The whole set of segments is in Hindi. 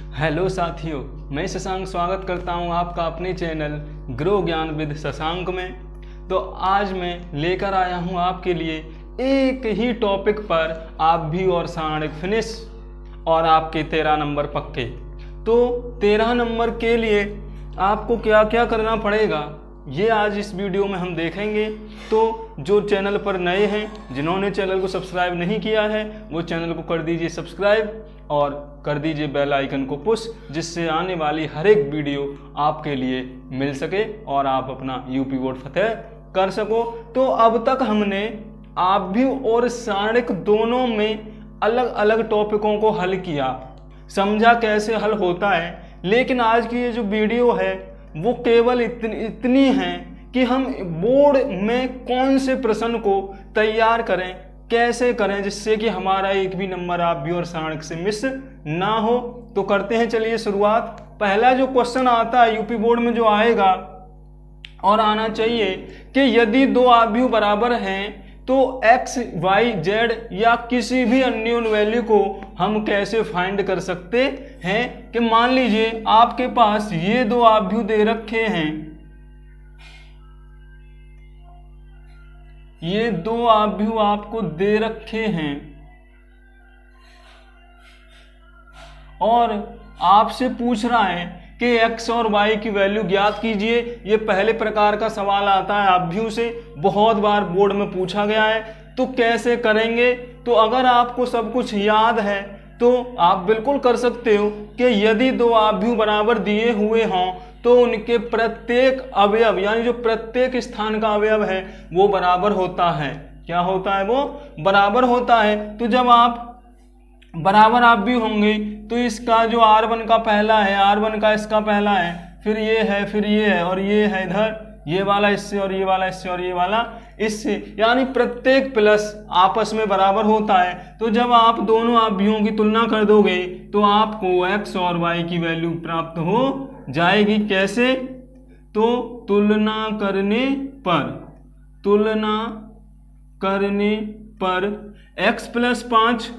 हेलो साथियों, मैं शशांक स्वागत करता हूं आपका अपने चैनल ग्रो ज्ञान विद शशांक में। तो आज मैं लेकर आया हूं आपके लिए एक ही टॉपिक पर आप भी और सारणिक फिनिश और आपके 13 नंबर पक्के। तो 13 नंबर के लिए आपको क्या क्या करना पड़ेगा ये आज इस वीडियो में हम देखेंगे। तो जो चैनल पर नए हैं, जिन्होंने चैनल को सब्सक्राइब नहीं किया है, वो चैनल को कर दीजिए सब्सक्राइब और कर दीजिए बेल आइकन को पुश, जिससे आने वाली हर एक वीडियो आपके लिए मिल सके और आप अपना यूपी बोर्ड फतेह कर सको। तो अब तक हमने आप भी और सारणिक दोनों में अलग अलग टॉपिकों को हल किया, समझा कैसे हल होता है। लेकिन आज की ये जो वीडियो है वो केवल इतनी है कि हम बोर्ड में कौन से प्रश्न को तैयार करें, कैसे करें, जिससे कि हमारा एक भी नंबर आप भी और सारणिक से मिस ना हो। तो करते हैं, चलिए शुरुआत। पहला जो क्वेश्चन आता है यूपी बोर्ड में जो आएगा और आना चाहिए कि यदि दो आव्यूह बराबर हैं तो x, y, z या किसी भी अननोन वैल्यू को हम कैसे फाइंड कर सकते हैं। कि मान लीजिए आपके पास ये दो आव्यूह दे रखे हैं, ये दो आव्यूह आपको दे रखे हैं और आपसे पूछ रहा है कि x और y की वैल्यू ज्ञात कीजिए। ये पहले प्रकार का सवाल आता है आव्यूह से, बहुत बार बोर्ड में पूछा गया है। तो कैसे करेंगे? तो अगर आपको सब कुछ याद है तो आप बिल्कुल कर सकते हो कि यदि दो आव्यूह बराबर दिए हुए हों तो उनके प्रत्येक अवयव, यानी जो प्रत्येक स्थान का अवयव है वो बराबर होता है। क्या होता है? वो बराबर होता है। तो जब आप बराबर आव्यूह होंगे तो इसका जो R1 का पहला है, R1 का इसका पहला है, फिर ये है, फिर ये है और ये है इधर, ये वाला इससे और ये वाला इससे और ये वाला इससे, यानी प्रत्येक प्लस आपस में बराबर होता है। तो जब आप दोनों आव्यूहों की तुलना कर दोगे तो आपको x और y की वैल्यू प्राप्त हो जाएगी। कैसे? तो तुलना करने पर x + 5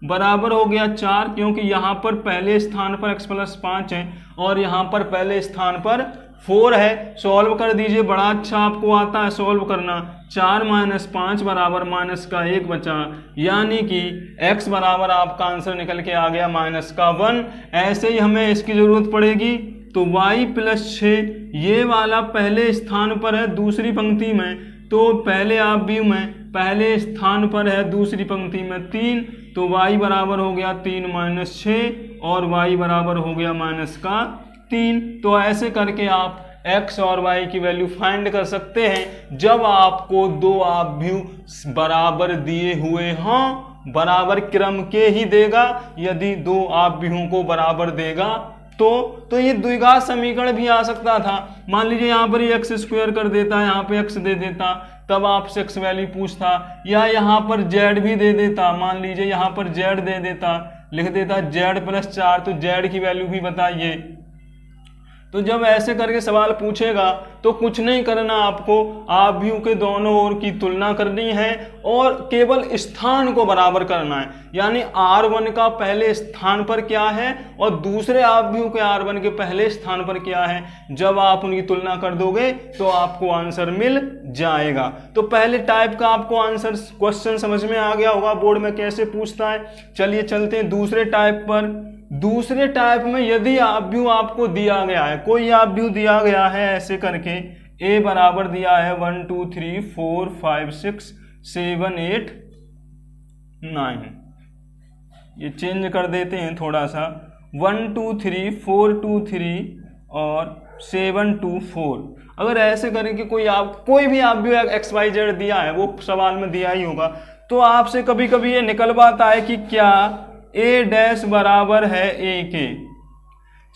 बराबर हो गया 4, क्योंकि यहाँ पर पहले स्थान पर x + 5 है और यहाँ पर पहले स्थान पर 4 है। सॉल्व कर दीजिए, बड़ा अच्छा आपको आता है सॉल्व करना। 4 - 5 बराबर माइनस का 1 बचा, यानी कि x बराबर आपका आंसर निकल के आ गया -1। ऐसे ही हमें इसकी जरूरत पड़ेगी। तो y + 6 ये वाला पहले स्थान पर है दूसरी पंक्ति में, तो पहले आव्यूह में पहले स्थान पर है दूसरी पंक्ति में 3, तो y बराबर हो गया 3 - 6 और y बराबर हो गया -3। तो ऐसे करके आप x और y की वैल्यू फाइंड कर सकते हैं जब आपको दो आव्यूह बराबर दिए हुए हों। बराबर क्रम के ही देगा, यदि दो आव्यूहों को बराबर देगा तो ये द्विघात समीकरण भी आ सकता था। मान लीजिए यहाँ पर ये x² कर देता, यहाँ पे x दे देता, तब आपसे x वैल्यू पूछता, या यहाँ पर z भी दे देता, मान लीजिए यहाँ पर z दे देता, लिख देता z + 4, तो z की वैल्यू भी बताइए। तो जब ऐसे करके सवाल पूछेगा तो कुछ नहीं करना, आपको आव्यूह के दोनों ओर की तुलना करनी है और केवल स्थान को बराबर करना है। यानी R1 का पहले स्थान पर क्या है और दूसरे आव्यूह के R1 के पहले स्थान पर क्या है, जब आप उनकी तुलना कर दोगे तो आपको आंसर मिल जाएगा। तो पहले टाइप का आपको आंसर क्वेश्चन समझ में आ गया होगा बोर्ड में कैसे पूछता है। चलिए चलते हैं दूसरे टाइप पर। दूसरे टाइप में यदि आव्यूह आपको दिया गया है, कोई आव्यूह दिया गया है ऐसे करके, a बराबर दिया है 1 2 3 4 5 6 7 8 9, ये चेंज कर देते हैं थोड़ा सा, 1 2 3 4 2 3 और 7 2 4। अगर ऐसे करके कोई भी आव्यूह x y z दिया है, वो सवाल में दिया ही होगा, तो आपसे कभी कभी ये निकलवाता है कि क्या a' बराबर है a के।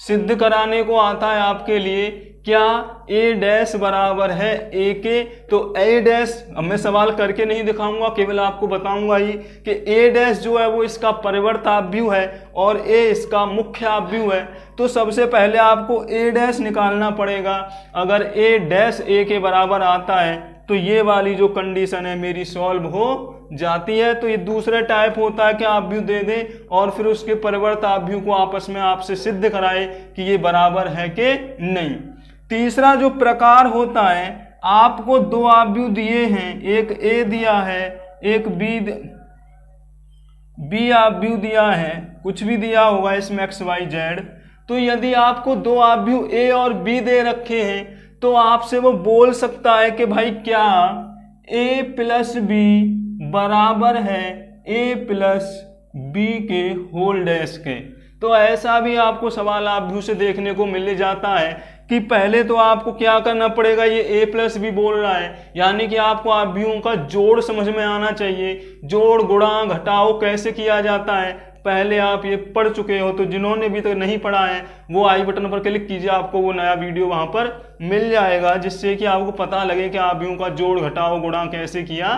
सिद्ध कराने को आता है आपके लिए क्या a' बराबर है a के। तो a' मैं सवाल करके नहीं दिखाऊंगा, केवल आपको बताऊंगा ही कि a' जो है वो इसका परिवर्त आव्यूह है और a इसका मुख्य आव्यूह है। तो सबसे पहले आपको a' निकालना पड़ेगा। अगर a' a के बराबर आता है तो ये वाली जो कंडीशन है मेरी सॉल्व हो जाती है। तो ये दूसरा टाइप होता है कि आव्यूह दे दे और फिर उसके परिवर्त आव्यूह को आपस में आपसे सिद्ध कराए कि ये बराबर है कि नहीं। तीसरा जो प्रकार होता है, आपको दो आव्यूह दिए हैं, एक ए दिया है एक बी आव्यूह दिया है, कुछ भी दिया होगा इसमें एक्स वाई जेड। तो यदि आपको दो आव्यूह ए और बी दे रखे हैं तो आपसे वो बोल सकता है कि भाई क्या ए प्लस बी बराबर है ए प्लस बी के होल डैश के। तो ऐसा भी आपको सवाल आव्यूह से देखने को मिल जाता है कि पहले तो आपको क्या करना पड़ेगा, ये ए प्लस बी बोल रहा है यानी कि आपको आव्यूहों का जोड़ समझ में आना चाहिए। जोड़ गुणा घटाओ कैसे किया जाता है पहले आप ये पढ़ चुके हो, तो जिन्होंने भी तक नहीं पढ़ा है वो आई बटन पर क्लिक कीजिए, आपको वो नया वीडियो वहां पर मिल जाएगा जिससे कि आपको पता लगे कि आव्यूहों का जोड़ घटाओ गुणा कैसे किया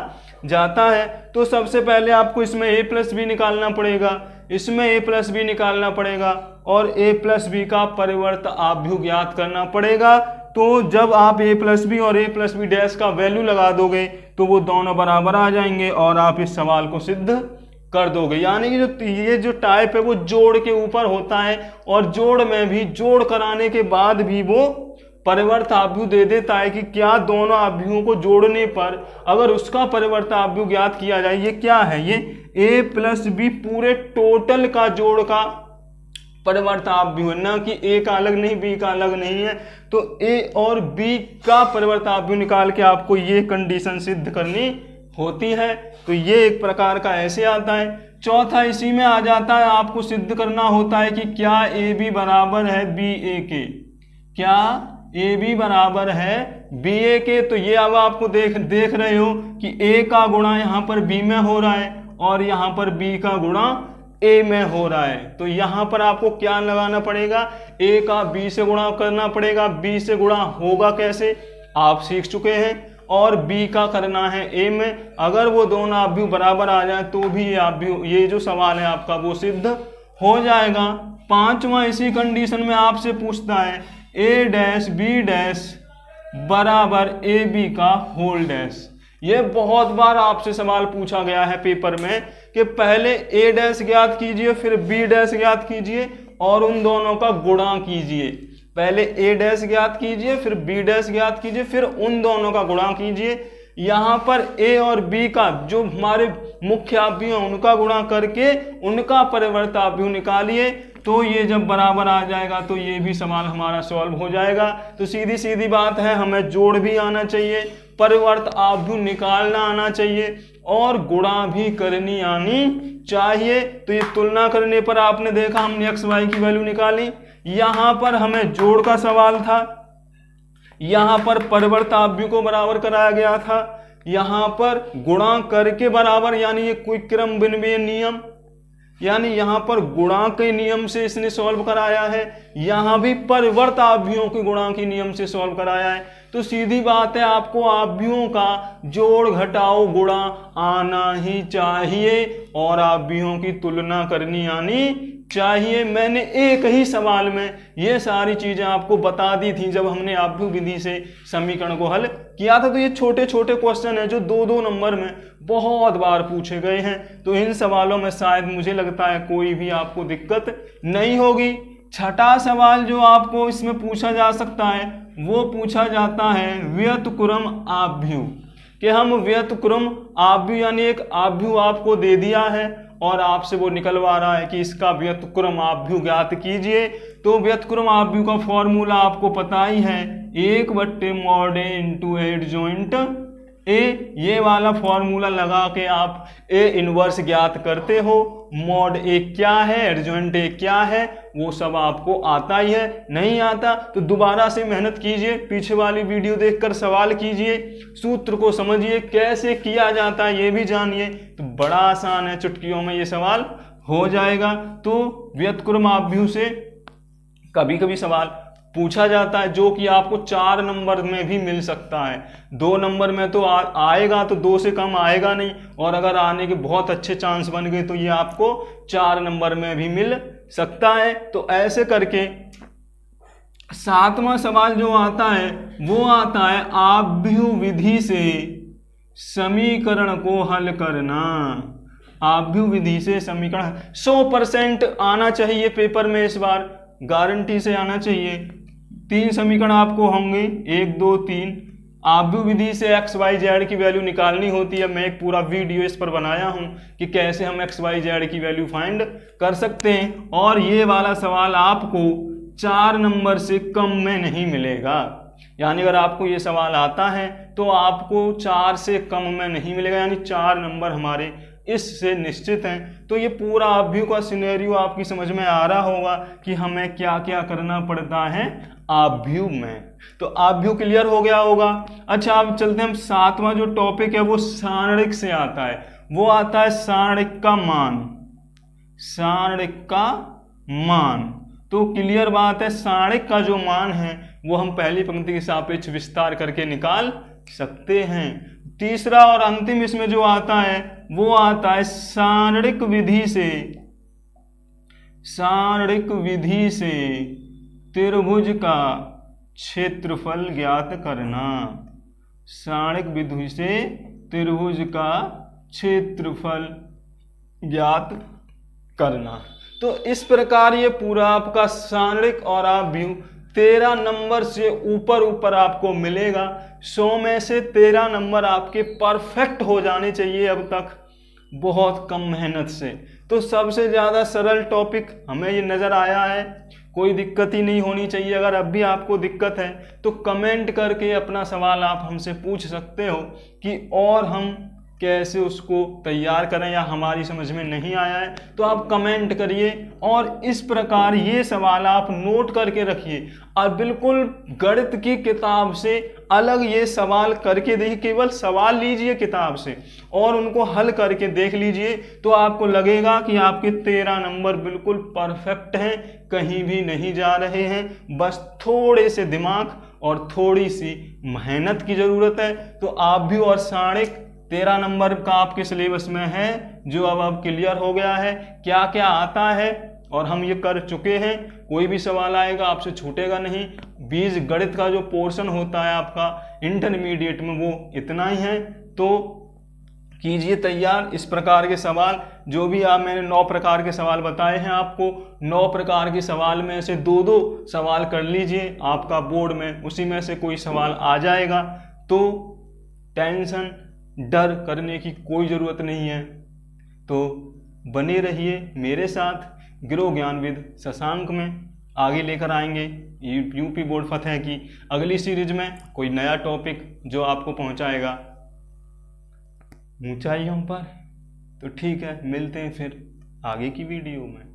जाता है। तो सबसे पहले आपको इसमें ए प्लस बी निकालना पड़ेगा, इसमें ए प्लस बी निकालना पड़ेगा और ए प्लस बी का परिवर्त आव्यूह ज्ञात करना पड़ेगा। तो जब आप ए प्लस बी और ए प्लस बी डैश का वैल्यू लगा दोगे तो वो दोनों बराबर आ जाएंगे और आप इस सवाल को सिद्ध कर दोगे। यानी कि ये जो टाइप है वो जोड़ के ऊपर होता है और जोड़ में भी जोड़ कराने के बाद भी वो परिवर्त आव्यूह दे देता है कि क्या दोनों आव्यूहों को जोड़ने पर अगर उसका परिवर्त आव्यूह ज्ञात किया जाए। ये क्या है, ये ए प्लस बी पूरे टोटल का जोड़ का परिवर्त आव्यूह है, ना कि ए का अलग नहीं बी का अलग नहीं है। तो ए और बी का परिवर्त आव्यूह निकाल के आपको ये कंडीशन सिद्ध करनी होती है। तो ये एक प्रकार का ऐसे आता है। चौथा इसी में आ जाता है, आपको सिद्ध करना होता है कि क्या ए बी बराबर है बी ए के, क्या ए बी बराबर है बी ए के। तो ये अब आपको देख रहे हो कि ए का गुणा यहाँ पर बी में हो रहा है और यहाँ पर बी का गुणा ए में हो रहा है। तो यहाँ पर आपको क्या लगाना पड़ेगा, ए का बी से गुणा करना पड़ेगा। बी से गुणा होगा कैसे आप सीख चुके हैं, और बी का करना है ए में। अगर वो दोनों आव्यूह बराबर आ जाए तो भी ये जो सवाल है आपका वो सिद्ध हो जाएगा। पांचवा इसी कंडीशन में आपसे पूछता है ए डैश बी डैश बराबर ए बी का होल डैश। ये बहुत बार आपसे सवाल पूछा गया है पेपर में कि पहले ए डैश ज्ञात कीजिए फिर बी डैश ज्ञात कीजिए और उन दोनों का गुणा कीजिए। पहले ए डैश ज्ञात कीजिए फिर बी डैश ज्ञात कीजिए फिर उन दोनों का गुणा कीजिए। यहाँ पर ए और बी का जो हमारे मुख्य आव्यूह हैं उनका गुणा करके उनका परिवर्त आव्यूह निकालिए। तो ये जब बराबर आ जाएगा तो ये भी सवाल हमारा सॉल्व हो जाएगा। तो सीधी सीधी बात है, हमें जोड़ भी आना चाहिए, परिवर्त आव्यूह निकालना आना चाहिए और गुणा भी करनी आनी चाहिए। तो ये तुलना करने पर आपने देखा हमने एक्स वाई की वैल्यू निकाली, यहाँ पर हमें जोड़ का सवाल था, यहाँ पर परिवर्त आव्यूह को बराबर कराया गया था, यहाँ पर गुणा करके बराबर यानी ये कोई क्रम विनिमय नियम यानी यहाँ पर गुणा के नियम से इसने सॉल्व कराया है, यहाँ भी परिवर्त आव्यूहों के गुणा के नियम से सॉल्व कराया है। तो सीधी बात है, आपको आव्यूहों का जोड़ घटाओ गुणा आना ही चाहिए और आव्यूहों की तुलना करनी आनी चाहिए। मैंने एक ही सवाल में ये सारी चीजें आपको बता दी थी जब हमने आव्यूह विधि से समीकरण को हल किया था। तो ये छोटे छोटे क्वेश्चन हैं जो 2-2 नंबर में बहुत बार पूछे गए हैं। तो इन सवालों में शायद मुझे लगता है कोई भी आपको दिक्कत नहीं होगी। छठा सवाल जो आपको इसमें पूछा जा सकता है वो पूछा जाता है व्युत्क्रम आव्यूह, कि हम व्युत्क्रम आव्यूह यानी एक आव्यूह आपको दे दिया है और आपसे वो निकलवा रहा है कि इसका व्युत्क्रम आव्यूह ज्ञात कीजिए। तो व्युत्क्रम आव्यूह का फॉर्मूला आपको पता ही है, 1/mod a × एडजॉइंट ए। ये वाला फॉर्मूला लगा के आप ए इनवर्स ज्ञात करते हो। मॉड ए क्या है, एडजॉइंट ए क्या है, वो सब आपको आता ही है। नहीं आता तो दोबारा से मेहनत कीजिए, पीछे वाली वीडियो देखकर सवाल कीजिए, सूत्र को समझिए, कैसे किया जाता है ये भी जानिए। तो बड़ा आसान है, चुटकियों में ये सवाल हो जाएगा। तो व्युत्क्रम आव्यूह से कभी कभी सवाल पूछा जाता है जो कि आपको 4 नंबर में भी मिल सकता है। 2 नंबर में तो आएगा, तो 2 से कम आएगा नहीं, और अगर आने के बहुत अच्छे चांस बन गए तो ये आपको 4 नंबर में भी मिल सकता है। तो ऐसे करके सातवां सवाल जो आता है वो आता है आव्यूह विधि से समीकरण को हल करना। आव्यूह विधि से समीकरण 100% आना चाहिए पेपर में, इस बार गारंटी से आना चाहिए। 3 समीकरण आपको होंगे, 1 2 3। आव्यूह विधि से एक्स वाई जेड की वैल्यू निकालनी होती है। मैं एक पूरा वीडियो इस पर बनाया हूं कि कैसे हम एक्स वाई जेड की वैल्यू फाइंड कर सकते हैं। और ये वाला सवाल आपको 4 नंबर से कम में नहीं मिलेगा। यानी अगर आपको ये सवाल आता है तो आपको 4 से कम में नहीं मिलेगा, यानी 4 नंबर हमारे इससे निश्चित हैं। तो ये पूरा आव्यूह का सिनेरियो आपकी समझ में आ रहा होगा कि हमें क्या क्या करना पड़ता है आव्यूह में। तो आव्यूह क्लियर हो गया होगा। अच्छा, अब चलते हैं हम 7वां जो टॉपिक है वो सारणिक से आता है। वो आता है सारणिक का मान। सारणिक का मान तो क्लियर बात है, सारणिक का जो मान है वो हम पहली पंक्ति के सापेक्ष विस्तार करके निकाल सकते हैं। तीसरा और अंतिम इसमें जो आता है वो आता है सारणिक विधि से। सारणिक विधि से त्रिभुज का क्षेत्रफल ज्ञात करना। सारणिक विधि से त्रिभुज का क्षेत्रफल ज्ञात करना। तो इस प्रकार ये पूरा आपका सारणिक और आव्यूह 13 नंबर से ऊपर आपको मिलेगा। 100 में से 13 नंबर आपके परफेक्ट हो जाने चाहिए अब तक, बहुत कम मेहनत से। तो सबसे ज़्यादा सरल टॉपिक हमें ये नज़र आया है, कोई दिक्कत ही नहीं होनी चाहिए। अगर अब भी आपको दिक्कत है तो कमेंट करके अपना सवाल आप हमसे पूछ सकते हो कि और हम कैसे उसको तैयार करें, या हमारी समझ में नहीं आया है तो आप कमेंट करिए। और इस प्रकार ये सवाल आप नोट करके रखिए और बिल्कुल गणित की किताब से अलग ये सवाल करके देखिए। केवल सवाल लीजिए किताब से और उनको हल करके देख लीजिए, तो आपको लगेगा कि आपके 13 नंबर बिल्कुल परफेक्ट हैं, कहीं भी नहीं जा रहे हैं। बस थोड़े से दिमाग और थोड़ी सी मेहनत की ज़रूरत है। तो आव्यूह और सारणिक 13 नंबर का आपके सिलेबस में है, जो अब क्लियर हो गया है क्या क्या आता है और हम ये कर चुके हैं। कोई भी सवाल आएगा आपसे छूटेगा नहीं। बीज गणित का जो पोर्शन होता है आपका इंटरमीडिएट में वो इतना ही है। तो कीजिए तैयार इस प्रकार के सवाल। जो भी मैंने 9 प्रकार के सवाल बताए हैं आपको, 9 प्रकार के सवाल में से 2-2 सवाल कर लीजिए, आपका बोर्ड में उसी में से कोई सवाल आ जाएगा। तो टेंशन डर करने की कोई ज़रूरत नहीं है। तो बने रहिए मेरे साथ, गिरो ज्ञानविद शशांक में आगे लेकर आएंगे यूपी बोर्ड फतेह की अगली सीरीज में कोई नया टॉपिक जो आपको पहुंचाएगा ऊंचाइयों पर। तो ठीक है, मिलते हैं फिर आगे की वीडियो में।